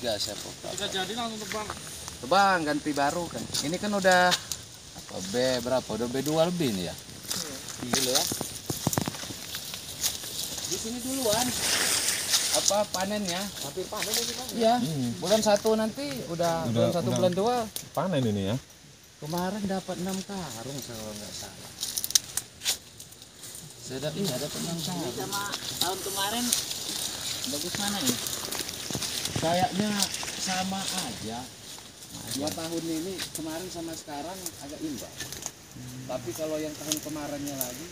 gas ya Pak. Kita jadi langsung terbang. Terbang ganti baru kan. Ini kan udah apa berapa? Udah B2 lebih nih ya. Gila ya. Di sini duluan. Apa panennya? Hampir panen ini Pak. Iya. Bulan 1 nanti udah bulan 1 bulan 2 panen ini ya. kemarin dapat 6 karung kalau nggak salah. Saya dapat 6 karung. Sama tahun kemarin bagus mana ini? Kayaknya sama aja. 2 tahun ini kemarin sama sekarang agak imbang. Tapi kalau yang tahun kemarinnya lagi,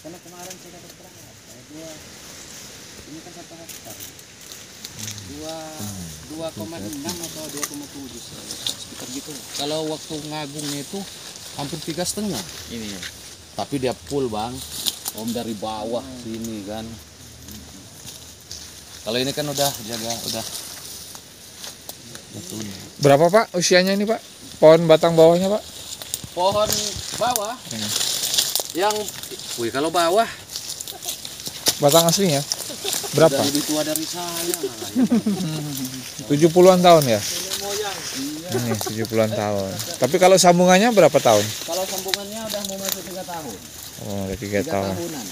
karena kemarin saya dapat berapa? Ini kan 1 hektar. 2,6 atau 2,7 sekitar gitu. Kalau waktu ngagungnya itu hampir 3,5 ini ya. Tapi dia full bang, om dari bawah sini kan. Kalau ini kan udah jaga udah. Berapa Pak usianya ini Pak? Pohon batang bawahnya Pak? Pohon bawah. Yang, wih kalau bawah Batang aslinya? Berapa? udah lebih tua dari saya. 70-an tahun ya? Moyang. Ini 70-an tahun. Tapi kalau sambungannya berapa tahun? Kalau sambungannya udah mau masuk 3 tahun. Oh, udah 3 3 tahun. tahunan.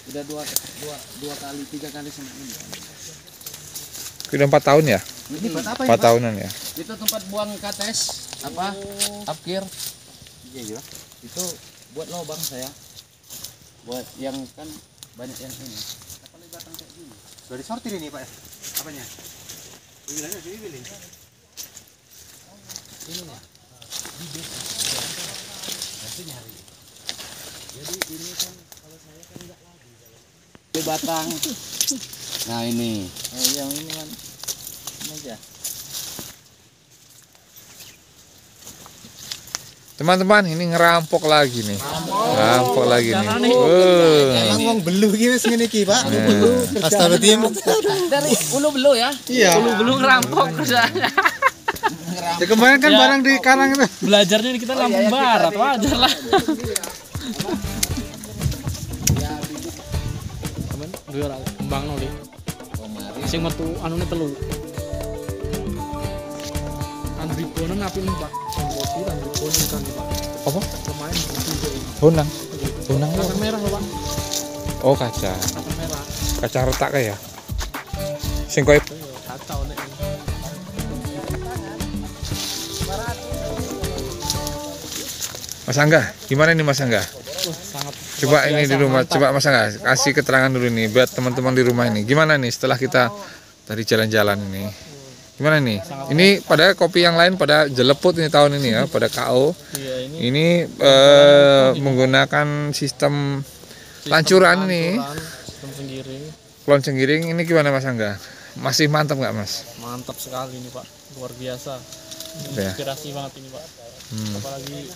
Udah dua kali 3 kali sama ini. Udah 4 tahun ya? Ini buat apa 4 tahunan ya? Itu tempat buang kates apa? Apkir. Iya. Itu buat lubang saya. Buat yang kan banyak yang ini. Apa lagi batang kayak gini? Sudah disortir ini Pak ya? Apanya? Bilangnya sih bilin. Ini ya. Di desa. Nanti nyari. Jadi ini kan kalau saya kan enggak lagi kalau. Di batang. Nah ini. Oh, yang ini kan ini aja. Teman-teman, ini ngerampok lagi nih. Ngerampok lagi nih. Emang wong belu iki wis ngene iki, Pak. Astagfirullahaladzim. Dari ulu belu ya. Iya. Belum ngerampok kerjanya. Ya kemarin kan barang di karang itu. Belajarnya kita Lampung Barat, wajar lah. Temen, gue kembang no deh. Sing metu anune telu. Andriponen api nih Pak. Kopi andriponen kan Pak. Apa? Pemain itu. Honang. Honang Kaca merah loh Pak. Oh, kaca. Kaca merah. Kaca retak kayak. Sing koyo Kacau nih. Mas Angga, gimana nih Mas Angga? Sangat Coba ini di rumah, coba Mas Angga kasih keterangan dulu nih buat teman-teman di rumah ini. Gimana nih setelah kita tadi jalan-jalan ini? Gimana nih? Ini pada kopi yang lain pada jeleput ini tahun ini ya, pada KO. Iya, Ini menggunakan sistem lancuran nih, sistem sendiri. klon cenggiring. Ini gimana Mas Angga? Masih mantap nggak Mas? Mantap sekali ini Pak, luar biasa. Ya. Inspirasi banget ini Pak. Apalagi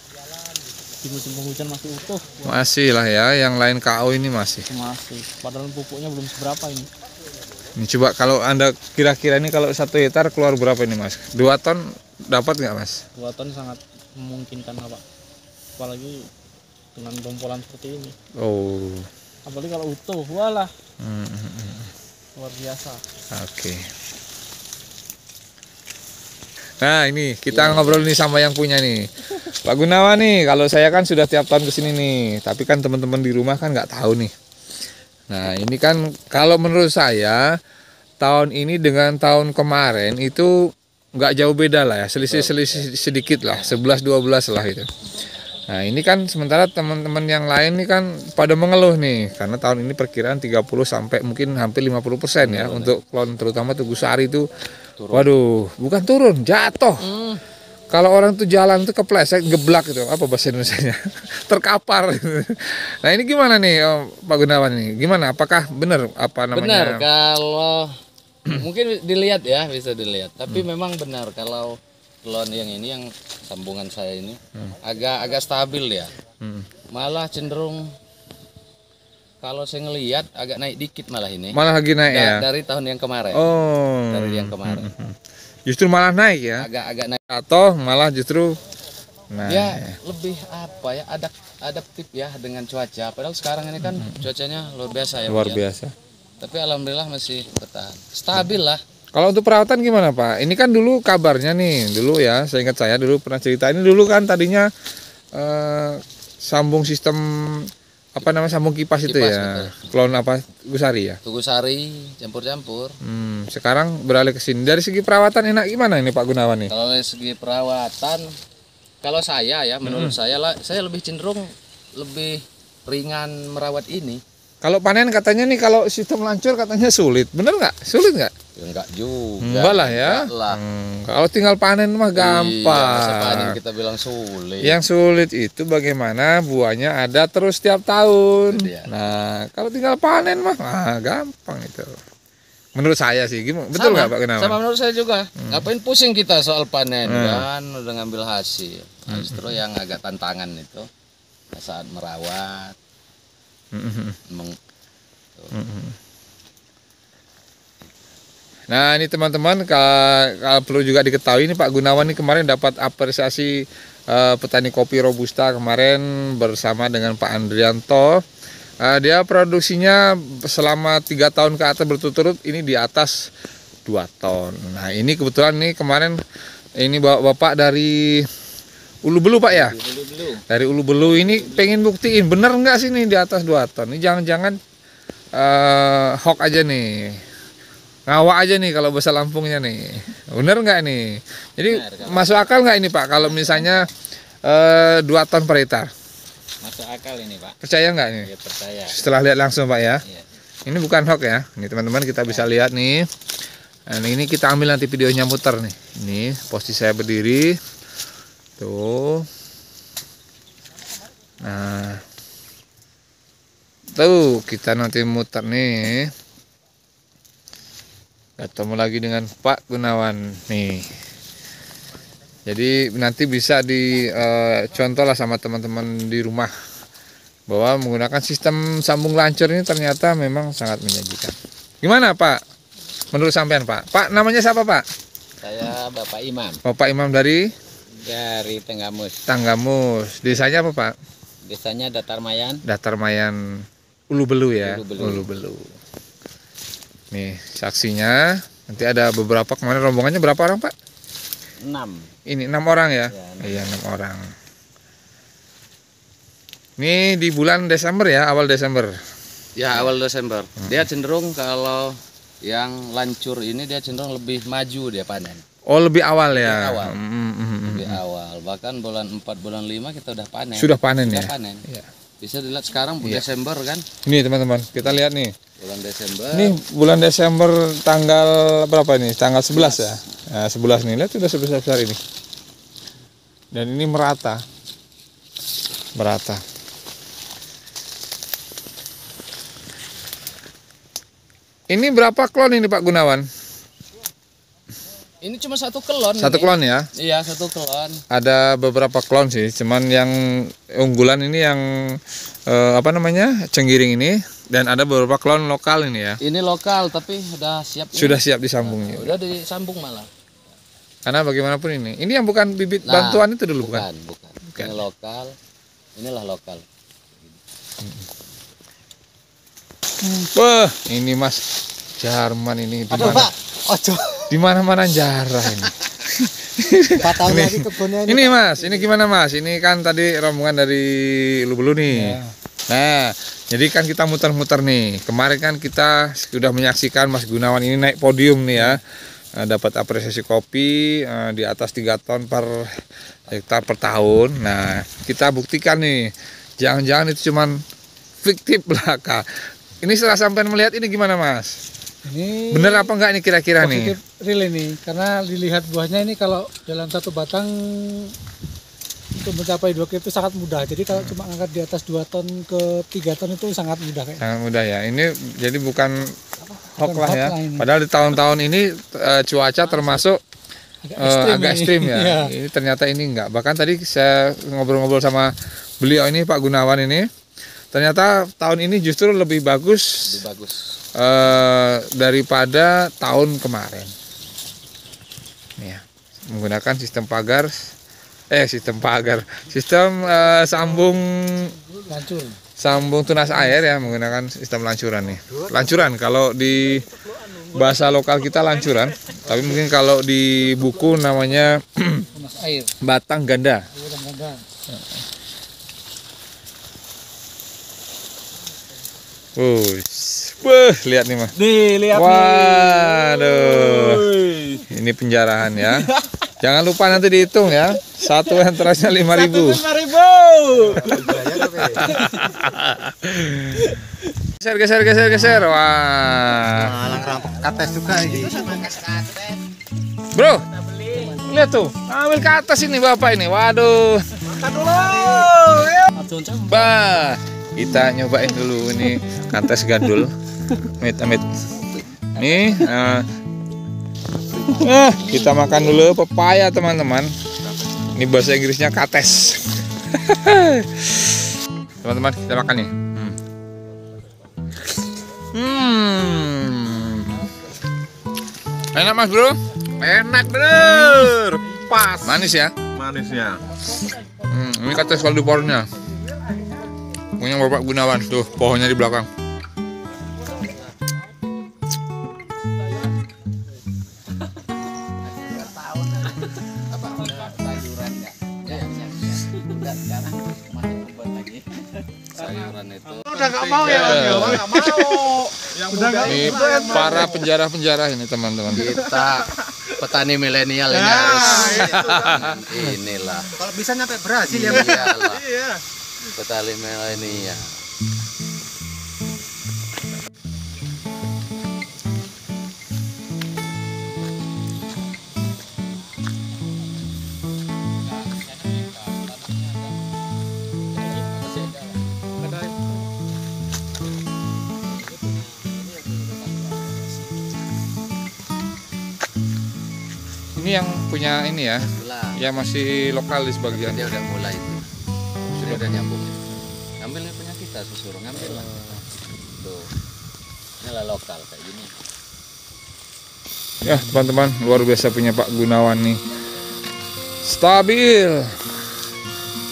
di musim penghujan masih utuh. Masih lah ya, yang lain KO ini masih. Masih. Padahal pupuknya belum seberapa ini. Ini coba kalau Anda kira-kira ini kalau 1 hektar keluar berapa ini Mas? 2 ton dapat nggak Mas? 2 ton sangat memungkinkan Pak. Apalagi dengan dompolan seperti ini. Oh. Apalagi kalau utuh, walah. Luar biasa. Oke. Nah ini kita ngobrol nih sama yang punya nih, Pak Gunawan nih. Kalau saya kan sudah tiap tahun kesini nih, tapi kan teman-teman di rumah kan nggak tahu nih. Nah ini kan kalau menurut saya tahun ini dengan tahun kemarin itu nggak jauh beda lah ya, selisih sedikit lah, 11-12 lah itu. Nah ini kan sementara teman-teman yang lain nih kan pada mengeluh nih, karena tahun ini perkiraan 30 sampai mungkin hampir 50% ya untuk klon terutama Tugu Sari itu. Waduh, bukan turun, jatuh. Kalau orang tuh jalan tuh kepleset, geblak itu, apa bahasa Indonesianya? Terkapar. Nah ini gimana nih Pak Gunawan ini? Gimana? Apakah benar apa namanya? Benar kalau mungkin dilihat ya, bisa dilihat. Tapi memang benar kalau klon yang ini yang sambungan saya ini agak stabil ya. Malah cenderung kalau saya ngelihat agak naik dikit malah ini. Malah lagi naik ya. Dari tahun yang kemarin. Oh. Dari yang kemarin. Justru malah naik ya. Agak naik. Atau malah justru naik. Ya lebih apa ya, adaptif ya dengan cuaca. Padahal sekarang ini kan cuacanya luar biasa ya. Luar Pak, ya. biasa. Tapi alhamdulillah masih bertahan. Stabil lah. Kalau untuk perawatan gimana Pak? Ini kan dulu kabarnya nih, dulu ya, saya ingat saya dulu pernah cerita ini dulu kan tadinya sambung sistem apa namanya sambung kipas itu Kipas, ya, klon apa Gusari ya. Tugusari campur-campur. Sekarang beralih ke sini. Dari segi perawatan enak gimana ini Pak Gunawan nih? Kalau dari segi perawatan, kalau saya ya menurut saya lah, saya lebih cenderung lebih ringan merawat ini. Kalau panen katanya nih kalau sistem lancur katanya sulit, bener nggak? Sulit nggak? Ya enggak juga. Enggak lah ya. Enggak lah. Kalau tinggal panen mah Iya, masa panen gampang. kita bilang sulit. Yang sulit itu bagaimana buahnya ada terus setiap tahun. Itu dia. Nah, kalau tinggal panen mah gampang itu. Menurut saya sih, gimana? Betul nggak Pak Gunawan? Sama menurut saya juga. Ngapain pusing kita soal panen kan udah ngambil hasil. Nah, justru yang agak tantangan itu saat merawat. Nah ini teman-teman kalau perlu juga diketahui ini Pak Gunawan ini kemarin dapat apresiasi petani kopi Robusta kemarin bersama dengan Pak Andrianto. Dia produksinya selama 3 tahun ke atas berturut-turut ini di atas 2 ton. Nah ini kebetulan nih kemarin ini Bapak dari Ulu Belu Pak ya? Dari Ulu Belu ini pengen buktiin bener nggak sih nih di atas 2 ton. Ini jangan-jangan hoax aja nih. Ngawak aja nih kalau bahasa Lampungnya nih. Bener nggak nih? Jadi masuk akal nggak ini Pak kalau misalnya 2 ton per hektar? Masuk akal ini Pak. Percaya nggak nih? Ya percaya. Setelah lihat langsung Pak ya. Iya. Ini bukan hoax ya. Ini teman-teman kita bisa lihat nih. Nah, ini kita ambil nanti videonya muter nih. Ini posisi saya berdiri. Tuh. Nah. Tuh, kita nanti muter nih. Ketemu lagi dengan Pak Gunawan nih. Jadi nanti bisa dicontoh lah sama teman-teman di rumah bahwa menggunakan sistem sambung lancur ini ternyata memang sangat menjanjikan. Gimana Pak? Menurut sampean Pak? Pak namanya siapa Pak? Saya Bapak Imam Bapak Imam dari dari Tenggamus. Tanggamus. Desanya apa Pak? Desanya Datar Mayan. Datar Mayan Ulu Belu ya. Ulu Belu. Ulu Belu. Nih saksinya. Nanti ada beberapa kemarin rombongannya berapa orang Pak? 6. Ini 6 orang ya? Ya, Iya 6 orang. Ini di bulan Desember ya, awal Desember. Ya awal Desember. Dia cenderung kalau yang lancur ini dia cenderung lebih maju dia panen. Oh lebih awal ya? Lebih awal. Lebih awal. Bahkan bulan 4, bulan 5 kita udah panen. Sudah panen Sudah ya? panen. Iya. Bisa dilihat sekarang Desember kan? Ini teman-teman, kita lihat nih. Bulan Desember. Ini bulan Desember tanggal berapa ini? Tanggal 11 ya? Nah, 11 nih, lihat sudah sebesar-besar ini. Dan ini merata. Merata. Ini berapa klon ini Pak Gunawan? Ini cuma 1 kelon. Satu ini. klon ya? Iya 1 kelon. Ada beberapa klon sih, cuman yang unggulan ini yang apa namanya? Cenggiring ini, dan ada beberapa klon lokal ini ya. Ini lokal tapi udah siap. Sudah siap disambungnya. Udah disambung malah. Karena bagaimanapun ini yang bukan bibit Nah, bantuan itu dulu bukan? Bukan. Ini lokal. Inilah lokal. Wah, ini Mas Jarman ini di Aduh mana? Pak, ojo. Di mana-mana jarah ini. 4 tahun lagi kebunnya ini. Ini Mas, ini gimana Mas? Ini kan tadi rombongan dari Ulu Belu nih. Ya. Nah, jadi kan kita muter-muter nih. Kemarin kan kita sudah menyaksikan Mas Gunawan ini naik podium nih ya. Dapat apresiasi kopi di atas 3 ton per hektar per tahun. Nah, kita buktikan nih. Jangan-jangan itu cuman fiktif belaka. Ini setelah sampai melihat ini gimana Mas? Ini Bener apa enggak ini kira-kira nih? positif real ini, karena dilihat buahnya ini kalau dalam 1 batang untuk mencapai 2 kilo itu sangat mudah. Jadi kalau cuma angkat di atas 2 ton ke 3 ton itu sangat mudah kayak. Sangat mudah ya. Ini jadi bukan hoax lah ya. hoax lah ini. Padahal di tahun-tahun ini cuaca termasuk agak ekstrim ya. Iya. Ini ternyata ini enggak. Bahkan tadi saya ngobrol-ngobrol sama beliau ini Pak Gunawan ini. Ternyata tahun ini justru lebih bagus. Lebih bagus. Daripada tahun kemarin. Nih ya, menggunakan sistem sistem sambung Lancur. sambung tunas air ya, menggunakan sistem lancuran nih. Lancuran kalau di bahasa lokal kita lancuran, tapi mungkin kalau di buku namanya Mas air. batang ganda. Kadang-kadang. Wah, lihat nih Mas. Nih, lihat Waduh, ini penjarahan ya. Jangan lupa nanti dihitung ya. Satu entrance-nya 5.000. 5.000. Geser. Wah. Malang rampok kates juga ini. Bro, lihat tuh. Ambil ke atas ini Bapak ini. Waduh. Bah, kita nyobain dulu ini kates gandul. Amit. Nih, kita makan dulu pepaya teman-teman. Ini bahasa Inggrisnya kates. Teman-teman, kita makan nih. Enak Mas Bro? Enak bener. Pas. Manis ya? Manisnya. Ini kates kaldu pornya. Punya Bapak Gunawan tuh, pohonnya di belakang. Sayuran itu. Udah nggak mau ya, nggak mau. Ini para penjara-penjara ini teman-teman. Kita petani milenial ini harus inilah. Kalau bisa nyampe berhasil ya. Iyalah. Petani milenial. Ini yang punya ini ya, Lah, ya masih lokal di sebagian. dia udah mulai itu. Dia udah nyambung. Ngambil punya kita suruh ngambil lah. Tuh. Inilah lokal kayak gini. Ya teman-teman, luar biasa punya Pak Gunawan nih. Stabil.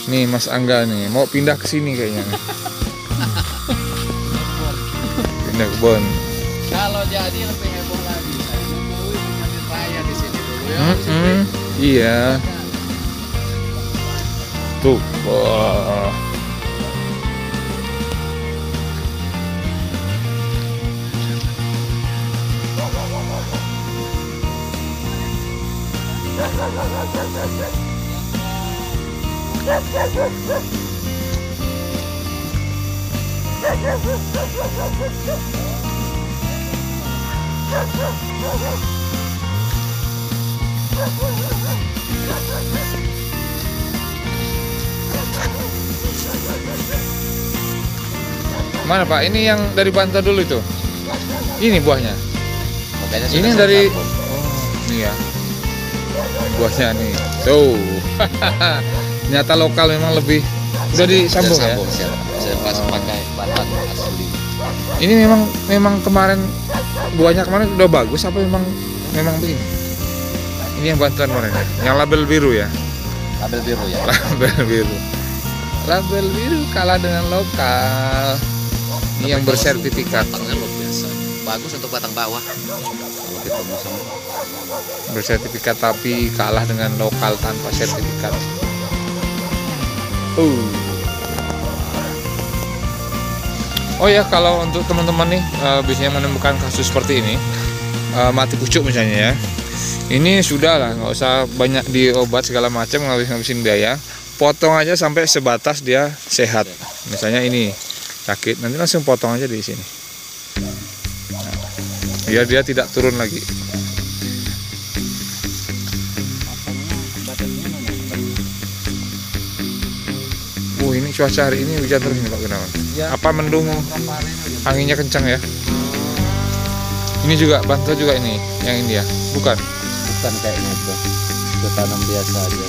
Nih Mas Angga nih, mau pindah ke sini kayaknya. Pindah ke Bon. Kalau jadi lebih heboh lagi. Saya Jokowi punya raya di sini dulu ya. Iya. Tuh. Wah. Mana Pak? Ini yang dari Banten dulu itu. Ini buahnya. Makanya Ini sudah dari saya sambung. oh, ini ya. Buahnya nih. Tuh. Ternyata lokal memang lebih udah disambung ya. Saya pas pakai bahan asli. Ini memang kemarin buahnya kemarin udah bagus apa memang begini? Ini yang Banten kemarin. Yang label biru ya. Label biru ya. Label biru. Label biru kalah dengan lokal. Ini yang bersertifikat. Batangnya luar biasa. Bagus untuk batang bawah. Kalau kita mau sama. Bersertifikat tapi kalah dengan lokal tanpa sertifikat. Oh ya, kalau untuk teman-teman nih biasanya menemukan kasus seperti ini, mati pucuk misalnya ya, ini sudah lah, nggak usah banyak diobat segala macam, ngabisin biaya, potong aja sampai sebatas dia sehat. Misalnya ini sakit, nanti langsung potong aja di sini, biar dia tidak turun lagi. Ini cuaca hari ini hujan terus nih Pak Gunawan. Ya. Apa mendung, anginnya kencang ya? Ini juga Bantu juga ini, yang ini ya? Bukan? Bukan kayaknya itu. Itu tanam biasa aja.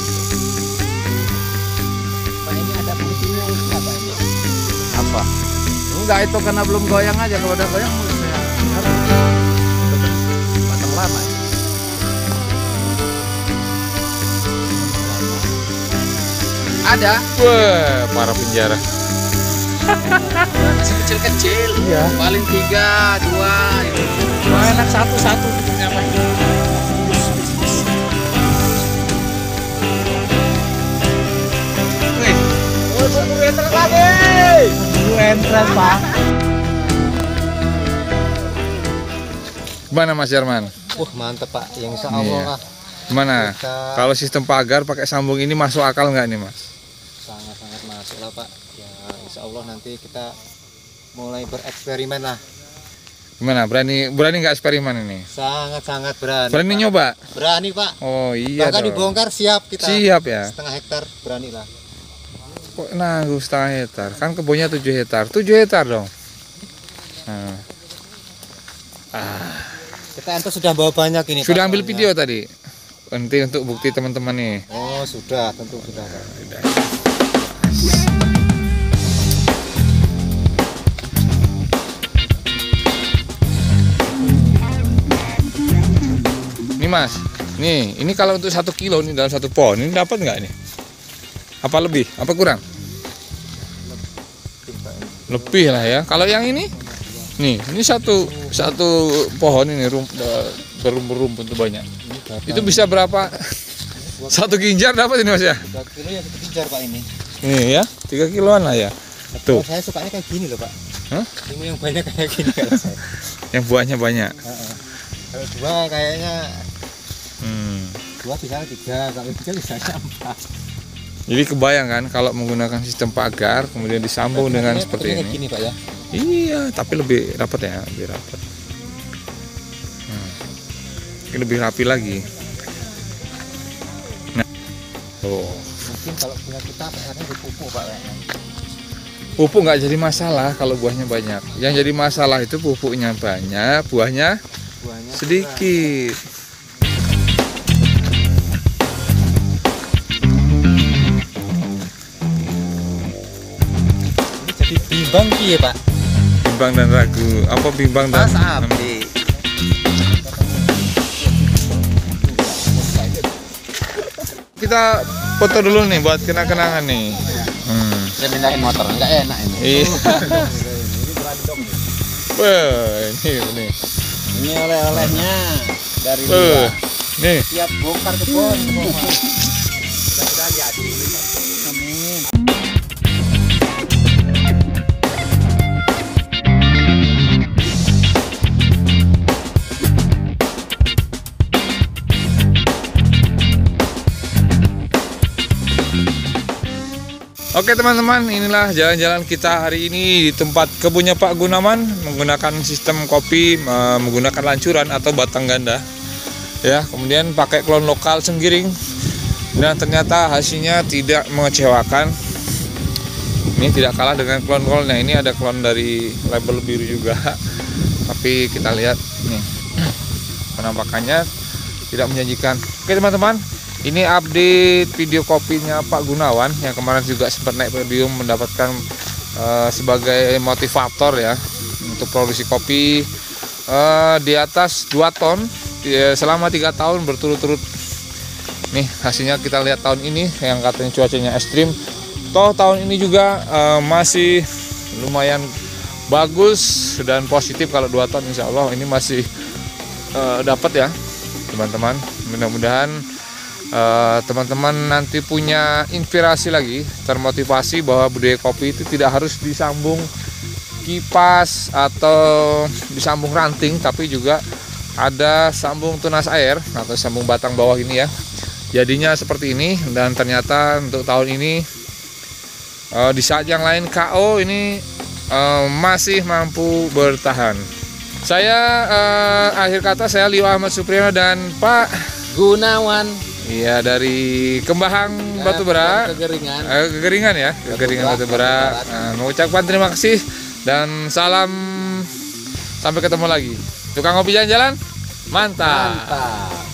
Pak ini ada fungsinya apa ini? Apa? Enggak, itu karena belum goyang aja. Kalau udah goyang saya batang lama. Ada. Wah, para penjara. Masih kecil-kecil. Iya. Paling 3, 2 itu. enak satu-satu apa? Entrance Pak. Gimana Mas Jerman? Mantep Pak, yang insya Iya. Allah lah Gimana? Kita- Kalau sistem pagar pakai sambung ini masuk akal nggak nih Mas? sangat-sangat masuk lah Pak. Ya insya Allah nanti kita mulai bereksperimen lah. Gimana? Berani nggak eksperimen ini? Sangat-sangat berani. Berani Pak. nyoba? Berani Pak. Oh iya Bahkan dong. dibongkar siap kita. Siap ya. Setengah hektar berani lah. Kok nanggung setengah hektar? Kan kebunnya 7 hektar. 7 hektar dong. Nah. Kita ente sudah bawa banyak ini. Sudah Pak, ambil soalnya. video tadi? Nanti untuk bukti teman-teman nih. Oh sudah, tentu sudah Pak. Nih Mas, ini kalau untuk 1 kilo nih dalam 1 pohon ini dapat nggak nih? Apa lebih? Apa kurang? Lebih lah ya. Kalau yang ini, nih ini satu pohon ini berumpun tuh banyak. Itu bisa berapa? 1 ginjar dapat ini Mas ya? 2 kilo ya kita kejar Pak ini. Nih ya, 3 kiloan lah ya. Tuh, Saya sukanya kayak gini loh Pak. Hah? Ini yang banyak kayak gini kalau saya. yang buahnya banyak. Kalau 2 kayaknya Hmm. 2 bisa 3, kalau 3 bisa 4. Jadi kebayang kan kalau menggunakan sistem pagar kemudian disambung dengan seperti kayak ini. gini Pak ya. Iya, tapi lebih rapat ya, lebih rapat. Ini lebih rapi lagi. Nah, tuh. Mungkin kalau punya kita PR-nya dipupuk Pak ya. Pupuk nggak jadi masalah kalau buahnya banyak. Yang jadi masalah itu pupuknya banyak, buahnya Buahnya sedikit. ini jadi bimbang ki ya Pak. Bimbang dan ragu. Apa bimbang dan? Mas Abdi. Kita foto dulu nih buat kenang-kenangan nih. Saya pindahin motor, nggak enak ini. Iya. Wah, ini. Ini oleh-olehnya dari Wah, nih. Siap bongkar kebun. Oke teman-teman, inilah jalan-jalan kita hari ini di tempat kebunnya Pak Gunawan menggunakan sistem kopi, menggunakan lancuran atau batang ganda. Ya, kemudian pakai klon lokal Senggiring dan ternyata hasilnya tidak mengecewakan. Ini tidak kalah dengan klon-klonnya. Ini ada klon dari label biru juga. Tapi kita lihat nih penampakannya tidak menjanjikan. Oke teman-teman, ini update video kopinya Pak Gunawan yang kemarin juga sempat naik podium mendapatkan sebagai motivator ya untuk produksi kopi di atas 2 ton selama 3 tahun berturut-turut. Nih hasilnya kita lihat tahun ini yang katanya cuacanya ekstrim. Toh tahun ini juga masih lumayan bagus dan positif. Kalau 2 ton insya Allah ini masih dapat ya teman-teman. Mudah-mudahan teman-teman nanti punya inspirasi lagi, termotivasi bahwa budaya kopi itu tidak harus disambung kipas atau disambung ranting, tapi juga ada sambung tunas air atau sambung batang bawah ini ya. Jadinya seperti ini, dan ternyata untuk tahun ini di saat yang lain KO ini masih mampu bertahan. Saya akhir kata saya Lio Ahmad Supriyono dan Pak Gunawan. Iya, dari Kembahang Batubara. Kegeringan. Kegeringan ya, Kegeringan Batubara. Mengucapkan terima kasih dan salam, sampai ketemu lagi. Tukang kopi jalan-jalan, mantap. Mantap.